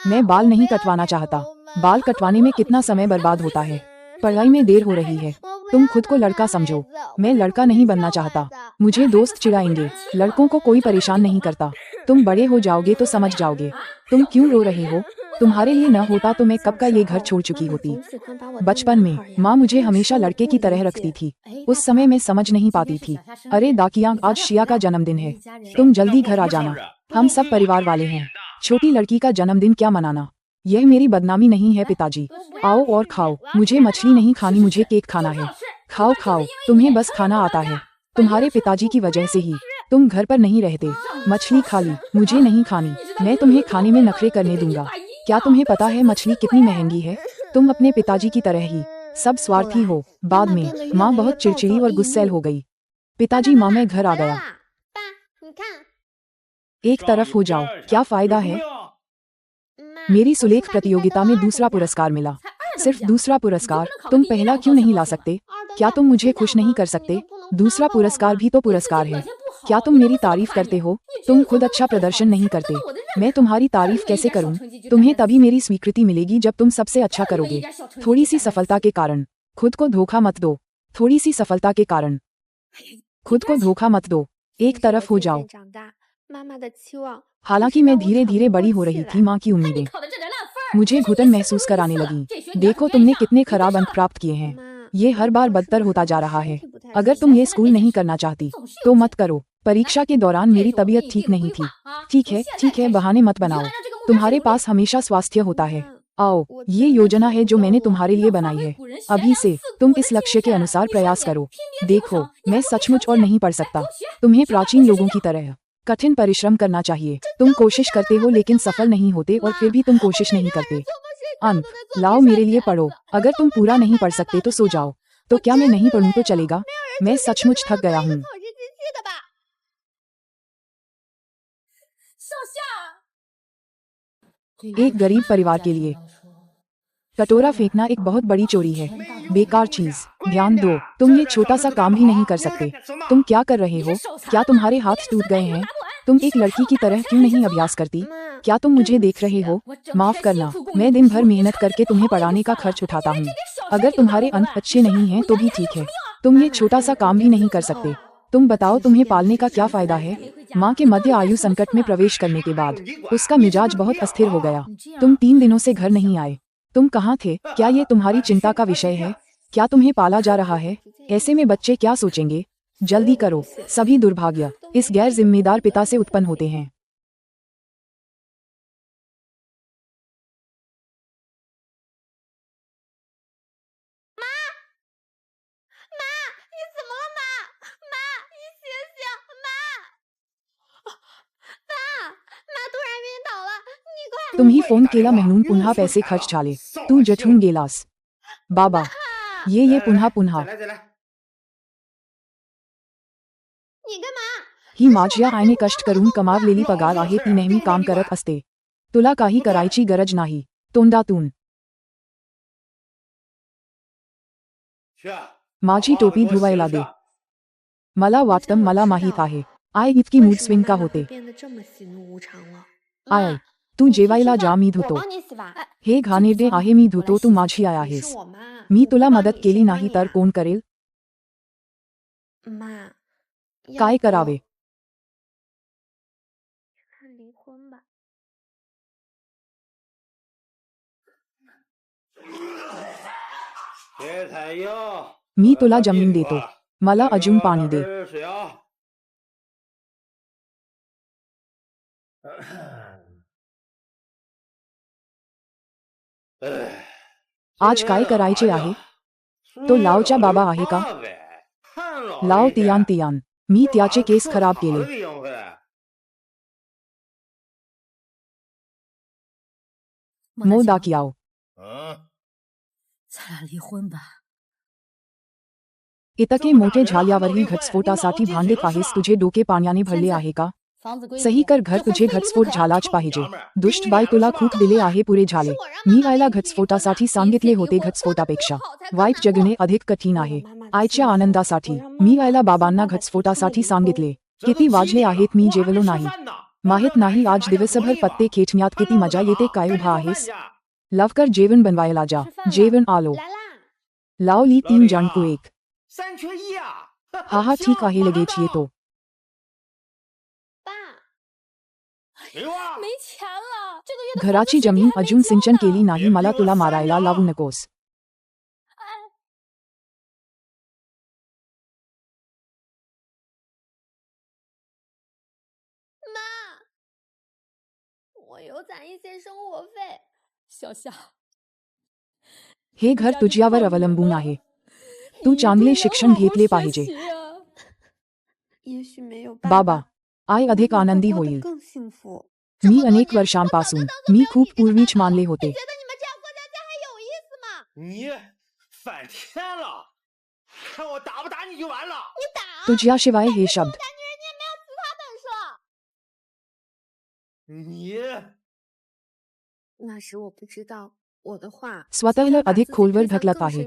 मैं बाल नहीं कटवाना चाहता। बाल कटवाने में कितना समय बर्बाद होता है। पढ़ाई में देर हो रही है। तुम खुद को लड़का समझो। मैं लड़का नहीं बनना चाहता। मुझे दोस्त चिढ़ाएंगे। लड़कों को कोई परेशान नहीं करता। तुम बड़े हो जाओगे तो समझ जाओगे। तुम क्यों रो रहे हो? तुम्हारे लिए न होता तो मैं कब का ये घर छोड़ चुकी होती। बचपन में माँ मुझे हमेशा लड़के की तरह रखती थी। उस समय मैं समझ नहीं पाती थी। अरे दाकियांग, आज शिया का जन्मदिन है। तुम जल्दी घर आ जाना। हम सब परिवार वाले हैं। छोटी लड़की का जन्मदिन क्या मनाना? यह मेरी बदनामी नहीं है पिताजी। आओ और खाओ। मुझे मछली नहीं खानी, मुझे केक खाना है। खाओ खाओ, तुम्हें बस खाना आता है। तुम्हारे पिताजी की वजह से ही तुम घर पर नहीं रहते। मछली खा ली, मुझे नहीं खानी। मैं तुम्हें खाने में नखरे करने दूंगा। क्या तुम्हें पता है मछली कितनी महंगी है? तुम अपने पिताजी की तरह ही सब स्वार्थी हो। बाद में माँ बहुत चिड़चिड़ी और गुस्सैल हो गई। पिताजी, माँ मैं घर आ गया। एक तरफ हो जाओ। क्या फायदा है? मेरी सुलेख प्रतियोगिता में दूसरा पुरस्कार मिला। सिर्फ दूसरा पुरस्कार? तुम पहला क्यों नहीं ला सकते? क्या तुम मुझे खुश नहीं कर सकते? दूसरा पुरस्कार भी तो पुरस्कार है। क्या तुम मेरी तारीफ करते हो? तुम खुद अच्छा प्रदर्शन नहीं करते। मैं तुम्हारी तारीफ कैसे करूं? तुम्हें तभी मेरी स्वीकृति मिलेगी जब तुम सबसे अच्छा करोगे। थोड़ी सी सफलता के कारण खुद को धोखा मत दो। थोड़ी सी सफलता के कारण खुद को धोखा मत दो। एक तरफ हो जाओ। हालांकि मैं धीरे धीरे बड़ी हो रही थी, माँ की उम्मीदें मुझे घुटन महसूस कराने लगी। देखो तुमने कितने खराब अंक प्राप्त किए हैं। ये हर बार बदतर होता जा रहा है। अगर तुम ये स्कूल नहीं करना चाहती तो मत करो। परीक्षा के दौरान मेरी तबीयत ठीक नहीं थी। ठीक है, बहाने मत बनाओ। तुम्हारे पास हमेशा स्वास्थ्य होता है। आओ, ये योजना है जो मैंने तुम्हारे लिए बनाई है। अभी से तुम इस लक्ष्य के अनुसार प्रयास करो। देखो, मैं सचमुच और नहीं पढ़ सकता। तुम्हें प्राचीन लोगों की तरह कठिन परिश्रम करना चाहिए। तुम कोशिश करते हो लेकिन सफल नहीं होते, और फिर भी तुम कोशिश नहीं करते। अंक लाओ, मेरे लिए पढ़ो। अगर तुम पूरा नहीं पढ़ सकते तो सो जाओ। तो क्या मैं नहीं पढ़ूं तो चलेगा? मैं सचमुच थक गया हूँ। एक गरीब परिवार के लिए कटोरा फेंकना एक बहुत बड़ी चोरी है। बेकार चीज। ध्यान दो, तुम ये छोटा सा काम भी नहीं कर सकते। तुम क्या कर रहे हो? क्या तुम्हारे हाथ टूट गए हैं? तुम एक लड़की की तरह क्यों नहीं अभ्यास करती? क्या तुम मुझे देख रहे हो? माफ करना, मैं दिन भर मेहनत करके तुम्हें पढ़ाने का खर्च उठाता हूँ। अगर तुम्हारे अंक अच्छे नहीं हैं तो भी ठीक है। तुम ये छोटा सा काम भी नहीं कर सकते। तुम बताओ, तुम्हें पालने का क्या फायदा है? माँ के मध्य आयु संकट में प्रवेश करने के बाद उसका मिजाज बहुत अस्थिर हो गया। तुम 3 दिनों से घर नहीं आए। तुम कहाँ थे? क्या ये तुम्हारी चिंता का विषय है? क्या तुम्हें पाला जा रहा है? ऐसे में बच्चे क्या सोचेंगे? जल्दी करो। सभी दुर्भाग्य इस गैर जिम्मेदार पिता से उत्पन्न होते हैं। तुम्ही फोन केला म्हणून पुन्हा पैसे खर्च झाले। तू जठून गेलास। बाबा, ये पुन्हा ही माझ्या आईने कष्ट करून कमावलेली पगार आहे, ती नेहमी काम करत असते। तुला काही करायची गरज नाही। तोंडातून माझी टोपी धुवायला दे। मला वाटतं मला माहित आहे आय इतकी मूड स्विंग का होते। आय, तू जेवायला जा, मी धुतो। हे घाणेरडे आहे, मी धुतो, तू माझी आय आहेस। मी तुला मदत केली नाही तर कोण करेल? काय करावे? मी तुला जमीन देतो, मला अजून पाणी दे। आज काय करायचे आहे? तो लावचा बाबा आहे का? लाव तियान, मी त्याचे केस खराब केले। मो दाखियाव। इतके मोठे झाल्यावरही घटस्फोटासाठी भांडत आहेस? तुझे डोके पाण्याने भरले आहे का? सही कर, घर तुझे घटस्फोट झालाच पाहिजे। दुष्ट बाई, तुला खूप दिले आहे, पुरे झाले। मी आईला घटस्फोटासाठी सांगितले होते, घटस्फोटापेक्षा वाईट जगणे अधिक कठीण आहे। आईच्या आनंदासाठी मी आईला बाबांना घटस्फोटासाठी सांगितले। किती वाजले आहेत? मी जेवलो नाही। माहित नाही आज दिवसभर पत्ते खेचण्यात किती मजा येते काय उभा आहेस लवकर जेवण बनवायला जा जेवण आलो 来啦！ लावली 3 जण को एक 3缺1啊！ हा हा ठीक आहे लगेच येतो 爸， 刘啊， 没钱了，这个月的 घराची 房租 जमीन 水电还没 अजून 交 सिंचन 呢 केली नाही मला तुला मारायला लावू नकोस 妈，我有攒一些生活费。小夏， हे घर तुझ्यावर अवलंबून आहे तू चांगले शिक्षण घेतले पाहिजे 也许没有 बाबा आई अधिक आनंदी 过得 होईल 更幸福。 मी अनेक वर्षांपासून मी खूप पूर्वीच मानले होते 觉得你们这样过家家还有意思吗？ 你翻天了，看我打不打你就完了。 你打！ तुझ्याशिवाय हे शब्द 打女人你也没有其他本事了。 你 那时我不知道我的话 स्वतःला अधिक खोलवर ढकलत आहे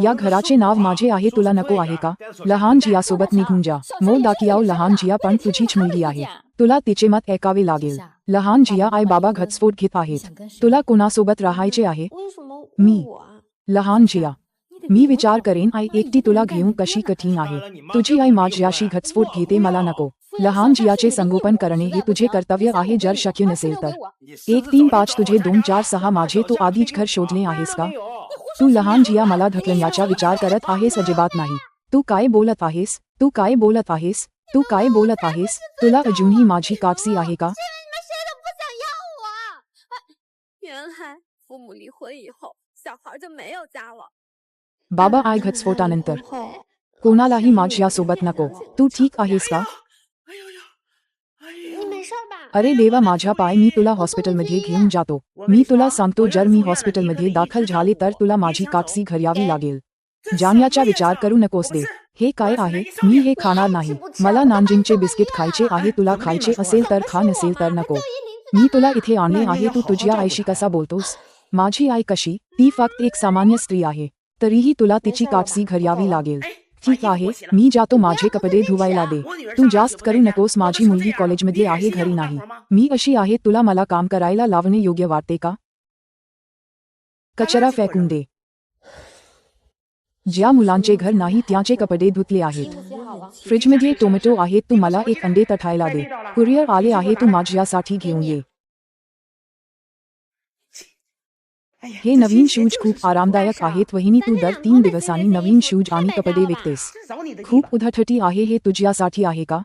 या घराचे नाव माझे आहे तुला नको आहे का लहान जियासोबत निघून जा मो दाखियाव लहान जिया पण तुझीच मुलगी आहे तुला तिचे मत ऐकावे लागेल लहान जिया आई बाबा घटस्फोट घेत आहेत तुला कोणासोबत राहायचे आहे 为什么 मी 我啊？ लहान जिया मी विचार करेन आई एकटी तुला घेऊन कशी कठीण आहे तुझी आई माझ्याशी घटस्फोट घेते मला नको लहान जियाचे संगोपन करणे हे तुझे कर्तव्य आहे जर शक्य नसेल तर 1 3 5 तुझे 2 4 6 माझे तू आधीच घर शोधले आहेस का 没有， तू लहान जिया मला ढकलण्याचा विचार करत आहेस अजिबात नाही तू काय बोलत आहेस तू काय बोलत आहेस तू काय बोलत आहेस तुला अजूनही माझी कापसी आहे का 是因为你们谁都不想要我啊！原来父母离婚以后，小孩就没有家了。 बाबा आई घटस्फोटानंतर 后 कोणालाही माझ्यासोबत नको तू ठीक आहेस का 哎呦呦，哎呦， 你没事吧？ अरे देवा माझ्या पाय मी तुला हॉस्पिटलमध्ये घेऊन जातो मी तुला सांगतो जर मी हॉस्पिटलमध्ये दाखल झाले तर तुला माझी कापसी घ्यावी लागेल जाण्याचा विचार करू नकोस दे हे काय आहे मी हे खाणार नाही मला नानजिंगचे बिस्किट खायचे आहे तुला खायचे असेल तर खा नसेल तर नको मी तुला इथे आणले आहे तू तुझ्या आईशी कसा बोलतोस माझी आई कशी ती फक्त एक सामान्य स्त्री आहे तरीही तुला तिची कापसी घ्यावी लागेल ठीक आहे मी जातो माझे कपडे धुवायला दे तू जास्त करू नकोस माझी मुलगी कॉलेजमध्ये आहे घरी नाही मी अशी आहे तुला मला काम करायला लावणे योग्य वाटते का कचरा फेकून दे ज्या मुलांचे घर नाही त्यांचे कपडे धुतले आहेत फ्रीजमध्ये टोमॅटो आहेत तू मला एक अंडे तठायला दे कुरिअर आले आहे तू माझ्यासाठी घेऊन ये 哎呀， हे नवीन शूज खूप आरामदायक आहेत वहिनी तू दर 3 दिवसांनी नवीन शूज आणि कपडे विकतेस 找你的地 खूप 方。 उद्धटटी आहे हे तुझ्यासाठी आहे का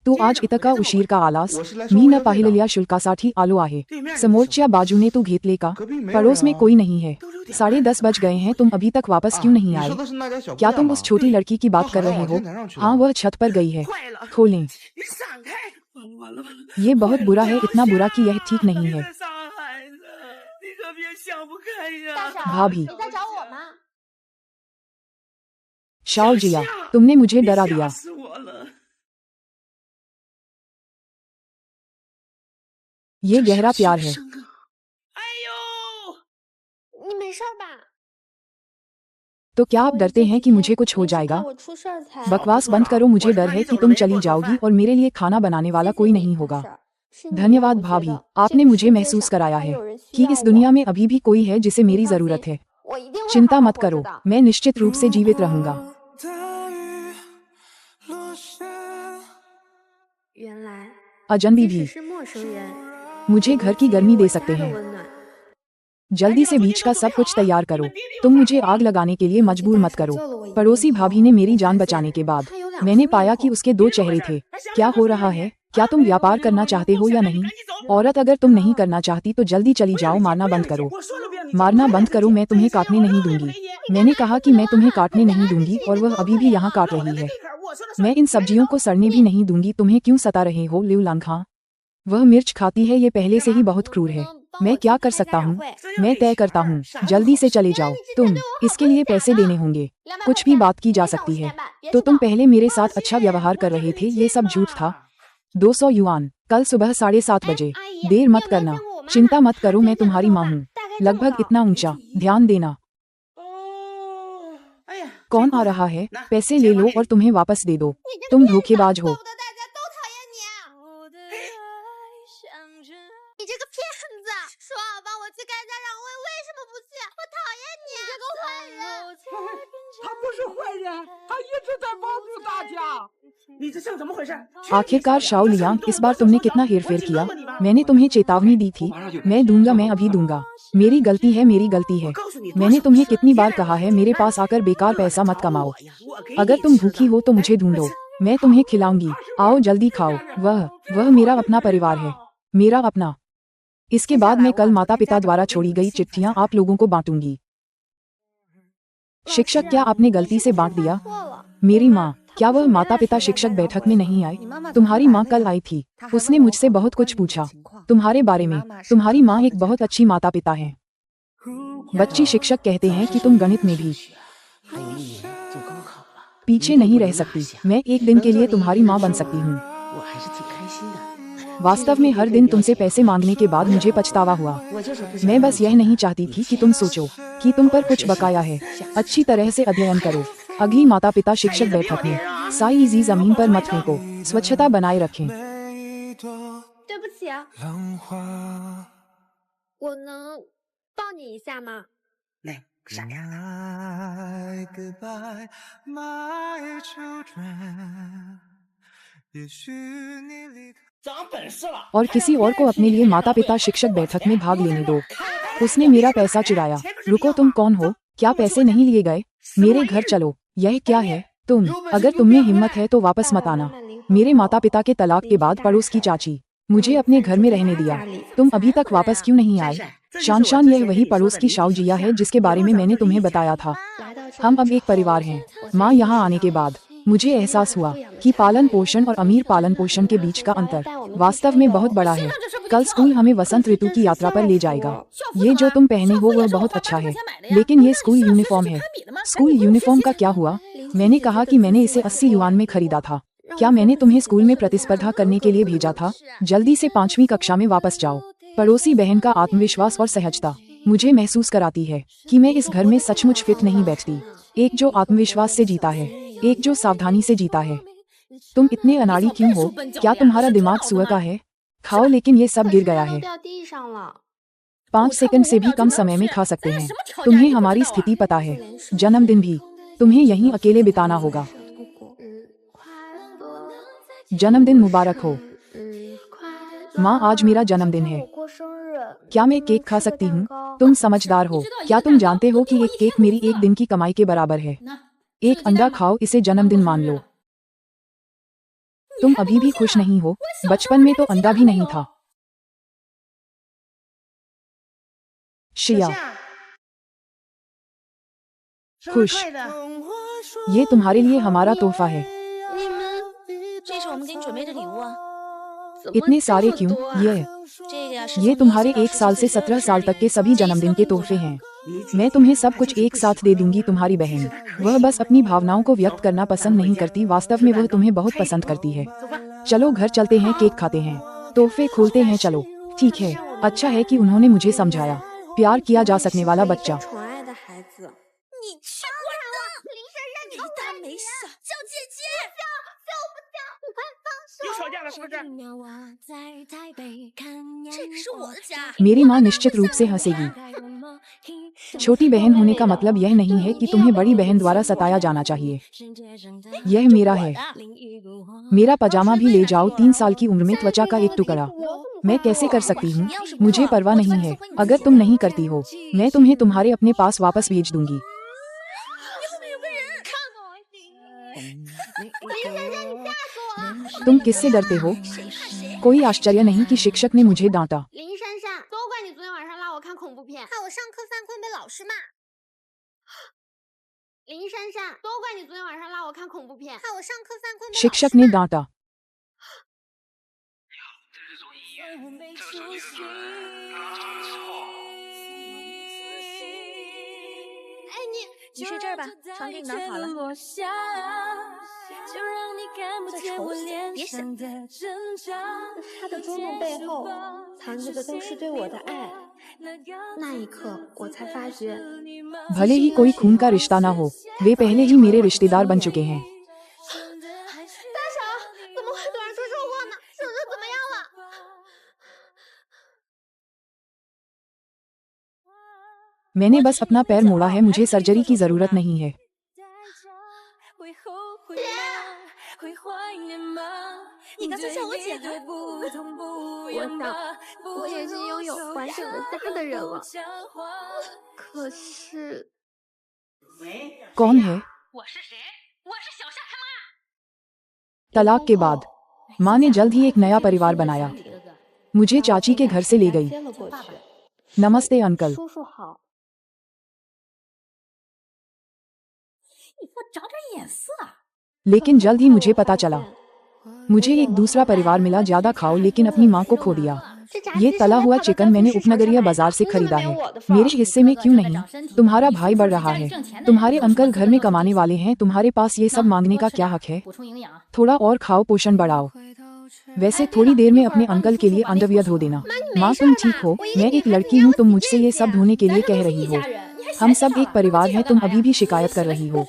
तू आज इतका उशीर का आलास 我是来 मी 收 न 会费的 पाहिलेल्या शुल्कासाठी आलो आहे 对面 समोरच्या बाजूने तू घेतले का पड़ोस में कोई नहीं है 10:30 बज गए हैं तुम अभी तक वापस क्यों नहीं 你 आए 说的是那家小姑 क्या 娘 तुम 吗 उस छोटी लड़की की बात कर रहे हो हाँ वह छत पर गई है 坏了， खोलें 你闪开！完了完了完了！ ये बहुत बुरा है इतना बुरा कि यह ठीक नहीं है 别伤孩子，你可别想不开呀！ 大嫂， भाभी 你在找我吗？ शाओ जिया तुमने मुझे डरा 吓 दिया 死我了！ ये गहरा प्यार है 哎呦！ 你没事吧？ तो क्या आप डरते हैं कि मुझे कुछ हो जाएगा 我出事儿才 बकवास बंद करो मुझे डर है कि तुम चली जाओगी और मेरे लिए खाना बनाने वाला कोई नहीं होगा धन्यवाद भाभी आपने मुझे महसूस कराया है कि इस दुनिया में अभी भी कोई है जिसे मेरी जरूरत है चिंता मत करो मैं निश्चित रूप से जीवित रहूंगा 原来 अजनबी 即 भी 使是陌生人， मुझे घर की गर्मी दे सकते 家的 हैं 温暖。 जल्दी से बीच का सब कुछ तैयार करो तुम मुझे आग लगाने के लिए मजबूर मत करो पड़ोसी भाभी ने मेरी जान बचाने के बाद मैंने पाया कि उसके 2 चेहरे थे क्या हो रहा है क्या तुम व्यापार करना चाहते हो या नहीं औरत अगर तुम नहीं करना चाहती तो जल्दी चली जाओ मारना बंद करो मारना बंद करो मैं तुम्हें काटने नहीं दूंगी मैंने कहा कि मैं तुम्हें काटने नहीं दूंगी और वह अभी भी यहाँ काट रही है मैं इन सब्जियों को सड़ने भी नहीं दूंगी तुम्हें क्यों सता रहे हो लिउ लांघा वह मिर्च खाती है ये पहले से ही बहुत क्रूर है मैं क्या कर सकता हूँ मैं तय करता हूँ जल्दी से चले जाओ तुम इसके लिए पैसे देने होंगे कुछ भी बात की जा सकती है तो तुम पहले मेरे साथ अच्छा व्यवहार कर रहे थे ये सब झूठ था 200 युआन कल सुबह 7:30 बजे देर मत करना चिंता मत करो मैं तुम्हारी माँ हूँ लगभग इतना ऊंचा ध्यान देना 哦，哎呀， कौन आ रहा है पैसे ले लो और तुम्हें वापस दे दो तुम धोखेबाज हो 大家都讨厌你。去开家长会，为什么不去？我讨厌你这个坏人！他不是坏人，他一直在帮助大家。你这像怎么回事？ आखिरकार शाओ लियांग, इस बार तुमने कितना हेरफेर किया। मैंने तुम्हें चेतावनी दी थी। मैं दूंगा, मैं अभी दूंगा। मेरी गलती है, मेरी गलती है। मैंने तुम्हें कितनी बार कहा है मेरे पास आकर बेकार पैसा मत कमाओ। अगर तुम भूखी हो तो मुझे ढूंढो, मैं तुम्हें खिलाऊंगी। आओ जल्दी खाओ। वह मेरा अपना परिवार है, मेरा अपना। इसके बाद मैं कल माता पिता द्वारा छोड़ी गई चिट्ठियां आप लोगों को बांटूंगी। शिक्षक, क्या आपने गलती से बांट दिया? 错了， मेरी माँ, क्या वह माता पिता शिक्षक बैठक में नहीं आए? तुम्हारी माँ कल आई थी, उसने मुझसे बहुत कुछ पूछा तुम्हारे बारे में। तुम्हारी माँ एक बहुत अच्छी माता पिता है। बच्ची शिक्षक कहते हैं कि तुम गणित में भी 还有一年就高考了， पीछे नहीं रह सकती। मैं एक दिन के लिए तुम्हारी माँ बन सकती हूँ। 我还是挺开心的。 वास्तव में हर दिन तुमसे पैसे मांगने के बाद मुझे पछतावा हुआ। 我就是不想 मैं बस यह नहीं चाहती थी कि तुम सोचो कि तुम पर कुछ बकाया है। अच्छी तरह से अध्ययन करो। अगली माता पिता शिक्षक बैठक में साई इजी जमीन पर मत फेंको। स्वच्छता बनाए रखें। 对不起啊，我能抱你一下吗？ 来傻呀。 Goodbye, my children. 也许你离开。 长本事了。 और किसी और को अपने लिए माता पिता शिक्षक बैठक में भाग लेने दो। उसने मेरा पैसा चुराया। रुको, तुम कौन हो? क्या पैसे नहीं लिए गए? मेरे घर चलो। यह क्या है? तुम, अगर तुम में हिम्मत है तो वापस मत आना। मेरे माता पिता के तलाक के बाद पड़ोस की चाची मुझे अपने घर में रहने दिया। तुम अभी तक वापस क्यों नहीं आए? शान, यह वही पड़ोस की शाओ जिया है जिसके बारे में मैंने तुम्हें बताया था। हम अब एक परिवार हैं। माँ यहाँ आने के बाद मुझे एहसास हुआ कि पालन पोषण और अमीर पालन पोषण के बीच का अंतर वास्तव में बहुत बड़ा है। कल स्कूल हमें वसंत ऋतु की यात्रा पर ले जाएगा। ये जो तुम पहने हो वह बहुत अच्छा है, लेकिन ये स्कूल यूनिफॉर्म है। स्कूल यूनिफॉर्म का क्या हुआ? मैंने कहा कि मैंने इसे 80 युआन में खरीदा था। क्या मैंने तुम्हें स्कूल में प्रतिस्पर्धा करने के लिए भेजा था? जल्दी से 5वीं कक्षा में वापस जाओ। पड़ोसी बहन का आत्मविश्वास और सहजता मुझे महसूस कराती है कि मैं इस घर में सचमुच फिट नहीं बैठती। एक जो आत्मविश्वास से जीता है, एक जो सावधानी से जीता है। तुम इतने अनाड़ी क्यों हो? क्या तुम्हारा दिमाग सुअर का है? खाओ, लेकिन ये सब गिर गया है। 掉地上了。 5 सेकंड से भी कम समय में खा सकते हैं। तुम्हें हमारी स्थिति पता है। जन्मदिन भी तुम्हें यहीं अकेले बिताना होगा। जन्मदिन मुबारक हो। माँ, आज मेरा जन्मदिन है। 过生日， क्या मैं केक खा सकती हूँ? तुम समझदार हो। क्या तुम जानते हो कि एक केक मेरी एक दिन की कमाई के बराबर है? एक अंडा खाओ, इसे जन्मदिन मान लो। तुम अभी भी खुश नहीं हो? बचपन में तो अंडा भी नहीं था। शिया, खुश। ये तुम्हारे लिए हमारा तोहफा है। 你们 这是我们给你准备的礼物啊， इतने सारे क्यों?这个呀是 ये तुम्हारे 1 साल से 17 साल तक के सभी जन्मदिन के तोहफे हैं। मैं तुम्हें सब कुछ एक साथ दे दूंगी। तुम्हारी बहन, वह बस अपनी भावनाओं को व्यक्त करना पसंद नहीं करती, वास्तव में वह तुम्हें बहुत पसंद करती है। चलो घर चलते हैं, केक खाते हैं, तोहफे खोलते हैं। चलो। ठीक है, अच्छा है कि उन्होंने मुझे समझाया। प्यार किया जा सकने वाला बच्चा। 宠爱的孩子。 你去滚啊！林珊珊，没大没小，叫姐姐。你快放手！又吵架了是不是？这里是我的家。 मेरी माँ निश्चित रूप से हंसेगी। छोटी बहन होने का मतलब यह नहीं है कि तुम्हें बड़ी बहन द्वारा सताया जाना चाहिए। यह मेरा है। मेरा पजामा भी ले जाओ। 3 साल की उम्र में त्वचा का एक टुकड़ा। मैं कैसे कर सकती हूँ? मुझे परवाह नहीं है। अगर तुम नहीं करती हो, मैं तुम्हें तुम्हारे अपने पास वापस भेज दूंगी। तुम किससे डरते हो? कोई आश्चर्य नहीं कि शिक्षक ने मुझे डांटा। 林珊珊，都怪你昨天晚上拉我看恐怖片，害我上课犯困被老师骂。林珊珊，都怪你昨天晚上拉我看恐怖片，害我上课犯困被老师 शिक्षक ने डांटा। 哎，你你睡这儿吧，床给你拿好了。在愁死，别想。他的种种背后藏着的都是对我的爱。那一刻，我才发觉， भले ही कोई खून का रिश्ता ना हो, वे पहले ही मेरे रिश्तेदार बन चुके हैं। मैंने बस अपना पैर मोड़ा है, मुझे सर्जरी की जरूरत नहीं है। 你刚才向我姐了。我想，我也是拥有完整的家的人了。可是， कौन है? 我是谁？我是小夏他妈。 तलाक के बाद माँ ने जल्द ही एक नया परिवार बनाया। मुझे चाची के घर से ले गई। 接了过去。 नमस्ते अंकल। 叔叔好。 你给我长点眼色。 लेकिन जल्द ही मुझे पता चला मुझे एक दूसरा परिवार मिला। ज्यादा खाओ लेकिन अपनी माँ को खो दिया। ये तला हुआ चिकन मैंने उपनगरीय बाजार से खरीदा है। मेरे हिस्से में क्यों नहीं? तुम्हारा भाई बढ़ रहा है। तुम्हारे अंकल घर में कमाने वाले हैं। तुम्हारे पास ये सब मांगने का क्या हक है? थोड़ा और खाओ, पोषण बढ़ाओ। वैसे थोड़ी देर में अपने अंकल के लिए अंडरवियर धो देना। माँ तुम ठीक हो? मैं एक लड़की हूँ, तुम मुझसे ये सब धोने के लिए कह रही हो। हम सब एक परिवार हैं, तुम अभी भी शिकायत कर रही हो।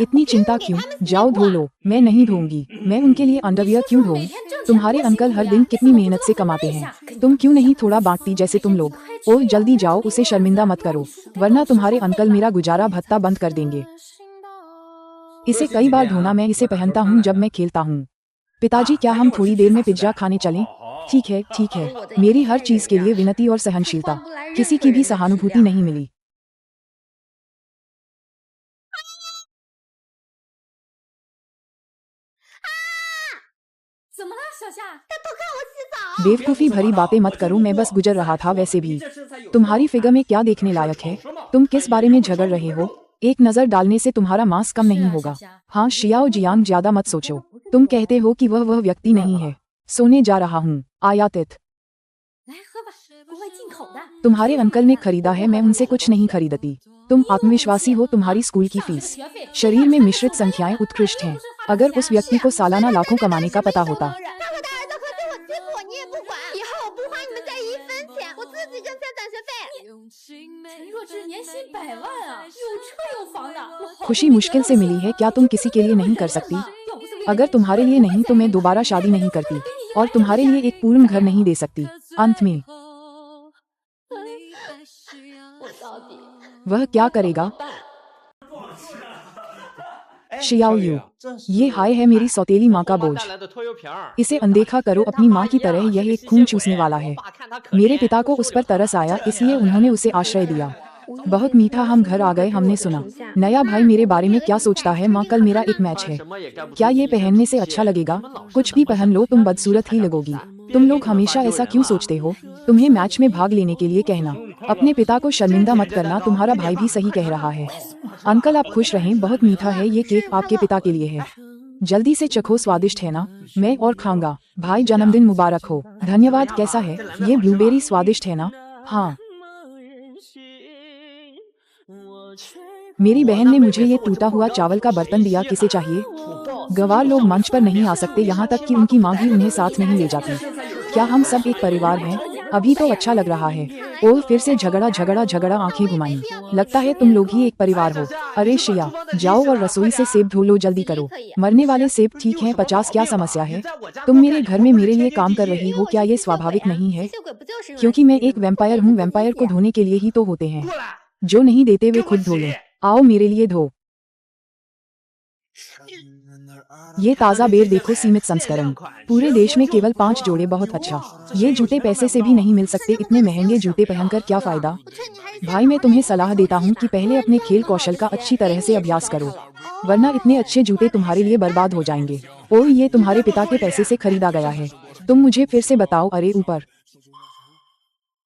इतनी चिंता क्यों? जाओ धो लो। मैं नहीं धोऊंगी। मैं उनके लिए अंडरवियर क्यों धोऊं? तुम्हारे अंकल हर दिन कितनी मेहनत से कमाते हैं, तुम क्यों नहीं थोड़ा बांटती जैसे तुम लोग? ओह जल्दी जाओ, उसे शर्मिंदा मत करो वरना तुम्हारे अंकल मेरा गुजारा भत्ता बंद कर देंगे। इसे कई बार धोना, मैं इसे पहनता हूँ जब मैं खेलता हूँ। पिताजी क्या हम थोड़ी देर में पिज्जा खाने चलें? ठीक है ठीक है। मेरी हर चीज के लिए विनती और सहनशीलता, किसी की भी सहानुभूति नहीं मिली। बेवकूफी भरी बातें मत करो, मैं बस गुजर रहा था। वैसे भी तुम्हारी फिगर में क्या देखने लायक है? तुम किस बारे में झगड़ रहे हो? एक नजर डालने से तुम्हारा मांस कम नहीं होगा। हाँ शियाओ जियांग, ज्यादा मत सोचो। तुम कहते हो कि वह व्यक्ति नहीं है। सोने जा रहा हूँ। आयातित तुम्हारे अंकल ने खरीदा है, मैं उनसे कुछ नहीं खरीदती। तुम आत्मविश्वासी हो। तुम्हारी स्कूल की फीस, शरीर में मिश्रित संख्याएं उत्कृष्ट हैं। अगर उस व्यक्ति को सालाना लाखों कमाने का पता होता। खुशी मुश्किल से मिली है, क्या तुम किसी के लिए नहीं कर सकती? अगर तुम्हारे लिए नहीं तो मैं दोबारा शादी नहीं करती और तुम्हारे लिए एक पूर्ण घर नहीं दे सकती। अंत में वह क्या करेगा? शियाओ यू, ये हाय है मेरी सौतेली माँ का बोझ। इसे अनदेखा करो। अपनी माँ की तरह यह एक खून चूसने वाला है। मेरे पिता को उस पर तरस आया, इसलिए उन्होंने उसे आश्रय दिया। बहुत मीठा। हम घर आ गए, हमने सुना नया भाई मेरे बारे में क्या सोचता है। माँ कल मेरा एक मैच है, क्या ये पहनने से अच्छा लगेगा? कुछ भी पहन लो, तुम बदसूरत ही लगोगी। तुम लोग हमेशा ऐसा क्यों सोचते हो? तुम्हें मैच में भाग लेने के लिए कहना। अपने पिता को शर्मिंदा मत करना, तुम्हारा भाई भी सही कह रहा है। अंकल आप खुश रहें, बहुत मीठा है। ये केक आपके पिता के लिए है, जल्दी से चखो, स्वादिष्ट है ना? मैं और खाऊंगा। भाई जन्मदिन मुबारक हो। धन्यवाद। कैसा है ये ब्लूबेरी? स्वादिष्ट है ना? हाँ। मेरी बहन ने मुझे ये टूटा हुआ चावल का बर्तन दिया, किसे चाहिए? गवार लोग मंच पर नहीं आ सकते, यहाँ तक कि उनकी माँ भी उन्हें साथ नहीं ले जाती। क्या हम सब एक परिवार हैं? अभी तो अच्छा लग रहा है। ओह फिर से झगड़ा झगड़ा झगड़ा, आंखें घुमाई। लगता है तुम लोग ही एक परिवार हो। अरे शिया, जाओ और रसोई से सेब धो लो, जल्दी करो। मरने वाले सेब ठीक हैं, 50 क्या समस्या है? तुम मेरे घर में मेरे लिए काम कर रही हो, क्या ये स्वाभाविक नहीं है? क्योंकि मैं एक वैम्पायर हूँ, वैम्पायर को धोने के लिए ही तो होते हैं। जो नहीं देते वे खुद धो लो। आओ मेरे लिए धो। ये ताज़ा बेर देखो, सीमित संस्करण। पूरे देश में केवल 5 जोड़े, बहुत अच्छा। ये जूते पैसे से भी नहीं मिल सकते, इतने महंगे जूते पहनकर क्या फायदा? भाई मैं तुम्हें सलाह देता हूँ कि पहले अपने खेल कौशल का अच्छी तरह से अभ्यास करो, वरना इतने अच्छे जूते तुम्हारे लिए बर्बाद हो जाएंगे। ओह ये तुम्हारे पिता के पैसे से खरीदा गया है। तुम मुझे फिर से बताओ। अरे ऊपर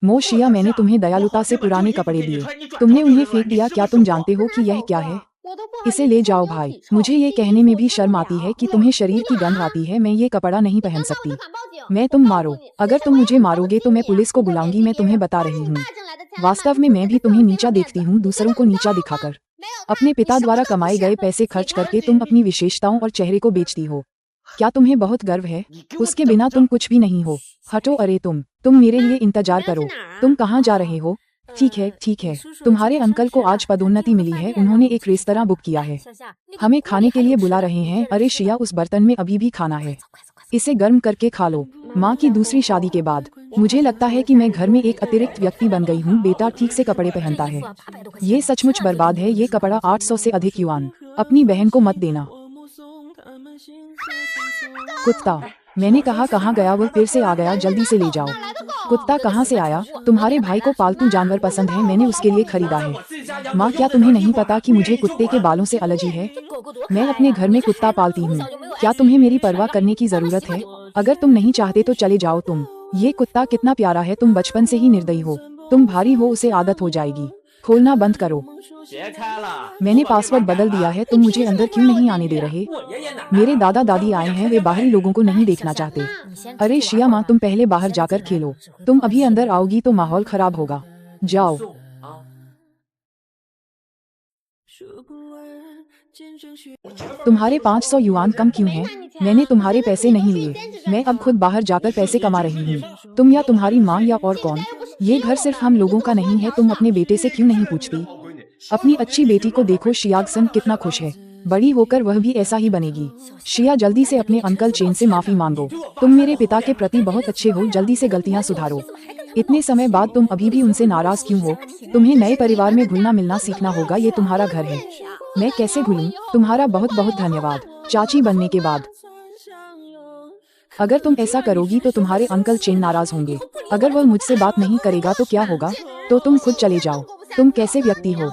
मोशिया, मैंने तुम्हें दयालुता से पुराने कपड़े दिए, तुमने उन्हें फेंक दिया। क्या तुम जानते हो कि यह क्या है? इसे ले जाओ भाई। मुझे ये कहने में भी शर्म आती है कि तुम्हें शरीर की गंध आती है। मैं ये कपड़ा नहीं पहन सकती। मैं तुम मारो। अगर तुम मुझे मारोगे तो मैं पुलिस को बुलाऊंगी, मैं तुम्हें बता रही हूँ। वास्तव में मैं भी तुम्हें नीचा देखती हूँ, दूसरों को नीचा दिखाकर। अपने पिता द्वारा कमाए गए पैसे खर्च करके तुम अपनी विशेषताओं और चेहरे को बेचती हो। क्या तुम्हें बहुत गर्व है? उसके बिना तुम कुछ भी नहीं हो। हटो। अरे तुम मेरे लिए इंतजार करो। तुम कहाँ जा रहे हो? ठीक है ठीक है। तुम्हारे अंकल को आज पदोन्नति मिली है, उन्होंने एक रेस्तरां बुक किया है, हमें खाने के लिए बुला रहे हैं। अरे शिया, उस बर्तन में अभी भी खाना है, इसे गर्म करके खा लो। माँ की दूसरी शादी के बाद मुझे लगता है कि मैं घर में एक अतिरिक्त व्यक्ति बन गई हूँ। बेटा ठीक से कपड़े पहनता है। ये सचमुच बर्बाद है। ये कपड़ा 800 से अधिक युआन। अपनी बहन को मत देना। कुत्ता, मैंने कहा कहाँ गया वो? फिर से आ गया, जल्दी से ले जाओ। कुत्ता कहाँ से आया? तुम्हारे भाई को पालतू जानवर पसंद है, मैंने उसके लिए खरीदा है। माँ, क्या तुम्हें नहीं पता कि मुझे कुत्ते के बालों से एलर्जी है? मैं अपने घर में कुत्ता पालती हूँ। क्या तुम्हें मेरी परवाह करने की जरूरत है? अगर तुम नहीं चाहते तो चले जाओ तुम। ये कुत्ता कितना प्यारा है। तुम बचपन से ही निर्दयी हो। तुम भारी हो, उसे आदत हो जाएगी। खोलना बंद करो। मैंने पासवर्ड बदल दिया है। तुम मुझे अंदर क्यों नहीं आने दे रहे? मेरे दादा दादी आए हैं, वे बाहरी लोगों को नहीं देखना चाहते। अरे शिया माँ, तुम पहले बाहर जाकर खेलो। तुम अभी अंदर आओगी तो माहौल खराब होगा। जाओ। तुम्हारे 500 युआन कम क्यों हैं? मैंने तुम्हारे पैसे नहीं लिए। मैं अब खुद बाहर जाकर पैसे कमा रही हूँ। तुम या तुम्हारी माँ या और कौन? ये घर सिर्फ हम लोगों का नहीं है। तुम अपने बेटे से क्यों नहीं पूछती? अपनी अच्छी बेटी को देखो, शियागसन कितना खुश है। बड़ी होकर वह भी ऐसा ही बनेगी। शिया, जल्दी से अपने अंकल चेन से माफी मांगो। तुम मेरे पिता के प्रति बहुत अच्छे हो, जल्दी से गलतियाँ सुधारो। इतने समय बाद तुम अभी भी उनसे नाराज क्यों हो? तुम्हें नए परिवार में घुलना मिलना सीखना होगा। ये तुम्हारा घर है। मैं कैसे घुलूं? तुम्हारा बहुत बहुत धन्यवाद चाची बनने के बाद। अगर तुम ऐसा करोगी तो तुम्हारे अंकल चेन नाराज होंगे। अगर वह मुझसे बात नहीं करेगा तो क्या होगा? तो तुम खुद चले जाओ। तुम कैसे व्यक्ति हो?